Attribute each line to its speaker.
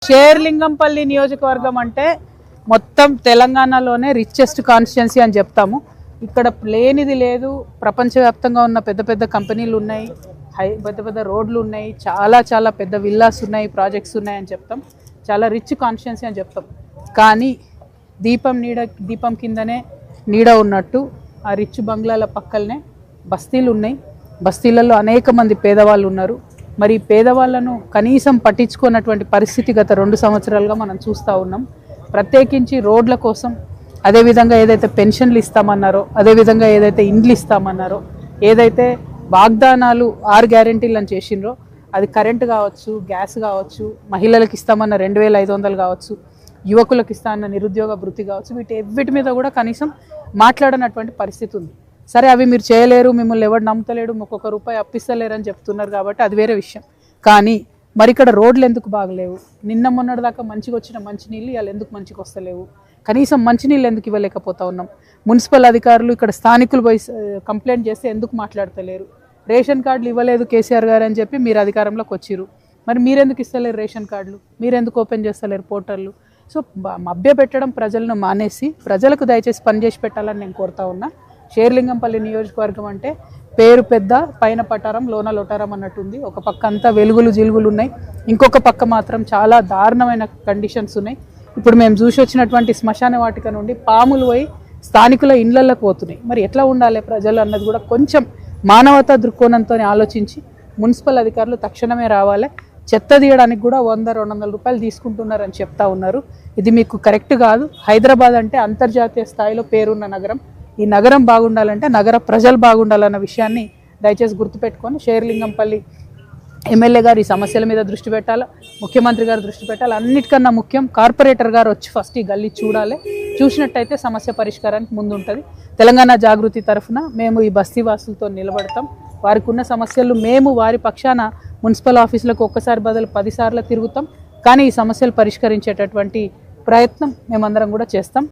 Speaker 1: షేర్లింగంపల్లి నియోజకవర్గం అంటే మొత్తం తెలంగాణలోనే రిచెస్ట్ కాన్స్టిట్యున్సీ అని చెప్తాము. ఇక్కడ లేనిది లేదు. ప్రపంచవ్యాప్తంగా ఉన్న పెద్ద పెద్ద కంపెనీలు ఉన్నాయి, పెద్ద పెద్ద రోడ్లు ఉన్నాయి, చాలా పెద్ద విల్లాస్ ఉన్నాయి, ప్రాజెక్ట్స్ ఉన్నాయని చెప్తాం. చాలా రిచ్ కాన్స్టిట్యున్సీ అని చెప్తాం. కానీ దీపం కిందనే నీడ ఉన్నట్టు ఆ రిచ్ బంగ్లాల పక్కలనే బస్తీలు ఉన్నాయి. బస్తీలలో అనేక మంది పేదవాళ్ళు ఉన్నారు. మరి పేదవాళ్లను కనీసం పట్టించుకున్నటువంటి పరిస్థితి గత 2 సంవత్సరాలుగా మనం చూస్తూ ఉన్నాం. ప్రత్యేకించి రోడ్ల కోసం, అదేవిధంగా ఏదైతే పెన్షన్లు ఇస్తామన్నారో, అదేవిధంగా ఏదైతే ఇండ్లు ఇస్తామన్నారో, ఏదైతే వాగ్దానాలు 6 గ్యారెంటీలు అని చేసిండ్రో, అది కరెంటు కావచ్చు, గ్యాస్ కావచ్చు, మహిళలకు ఇస్తామన్న 2500 కావచ్చు, యువకులకు ఇస్తామన్న నిరుద్యోగ భృతి కావచ్చు, వీటి మీద కూడా కనీసం మాట్లాడనటువంటి పరిస్థితి ఉంది. సరే, అవి మీరు చేయలేరు, మిమ్మల్ని ఎవరు నమ్ముతలేడు, ఒక్కొక్క రూపాయి అప్పిస్తలేరు అని చెప్తున్నారు కాబట్టి అది వేరే విషయం. కానీ మరి ఇక్కడ రోడ్లు ఎందుకు బాగలేవు? నిన్న మొన్నటి దాకా మంచిగా వచ్చిన మంచినీళ్ళు ఇవాళ ఎందుకు మంచిగా వస్తలేవు? కనీసం మంచినీళ్ళు ఎందుకు ఇవ్వలేకపోతా ఉన్నాం? మున్సిపల్ అధికారులు ఇక్కడ స్థానికులు పోయి కంప్లైంట్ చేస్తే ఎందుకు మాట్లాడతలేరు? రేషన్ కార్డులు ఇవ్వలేదు కేసీఆర్ గారు అని చెప్పి మీరు అధికారంలోకి వచ్చిరు. మరి మీరెందుకు ఇస్తలేరు రేషన్ కార్డులు? మీరెందుకు ఓపెన్ చేస్తలేరు పోర్టర్లు? సో మభ్య పెట్టడం ప్రజలను మానేసి ప్రజలకు దయచేసి పనిచేసి పెట్టాలని నేను కోరుతా ఉన్నా. షేర్లింగంపల్లి నియోజకవర్గం అంటే పేరు పెద్ద, పైన పటారం లోన లొటారం అన్నట్టుంది. ఒక పక్క అంతా వెలుగులు జిలుగులు ఉన్నాయి, ఇంకొక పక్క మాత్రం చాలా దారుణమైన కండిషన్స్ ఉన్నాయి. ఇప్పుడు మేము చూసి వచ్చినటువంటి శ్మశాన వాటిక నుండి పాములు పోయి స్థానికుల ఇండ్లలోకి పోతున్నాయి. మరి ఎట్లా ఉండాలి ప్రజలు అన్నది కూడా కొంచెం మానవతా దృక్కోణంతో ఆలోచించి మున్సిపల్ అధికారులు తక్షణమే రావాలి. చెత్త తీయడానికి కూడా 100-200 రూపాయలు తీసుకుంటున్నారని చెప్తా ఉన్నారు. ఇది మీకు కరెక్ట్ కాదు. హైదరాబాద్ అంటే అంతర్జాతీయ స్థాయిలో పేరున్న నగరం. ఈ నగరం బాగుండాలంటే నగర ప్రజలు బాగుండాలన్న విషయాన్ని దయచేసి గుర్తుపెట్టుకొని షేర్లింగంపల్లి ఎమ్మెల్యే గారు ఈ సమస్యల మీద దృష్టి పెట్టాలి, ముఖ్యమంత్రి గారు దృష్టి పెట్టాలి. అన్నిటికన్నా ముఖ్యం కార్పొరేటర్ గారు వచ్చి ఫస్ట్ ఈ గల్లీ చూడాలి. చూసినట్టయితే సమస్య పరిష్కారానికి ముందుంటుంది. తెలంగాణ జాగృతి తరఫున మేము ఈ బస్తీ వాసులతో నిలబడతాం. వారికి ఉన్న సమస్యలు మేము వారి పక్షాన మున్సిపల్ ఆఫీసులకు ఒక్కసారి బదులు 10 సార్లు తిరుగుతాం. కానీ ఈ సమస్యలు పరిష్కరించేటటువంటి ప్రయత్నం మేమందరం కూడా చేస్తాం.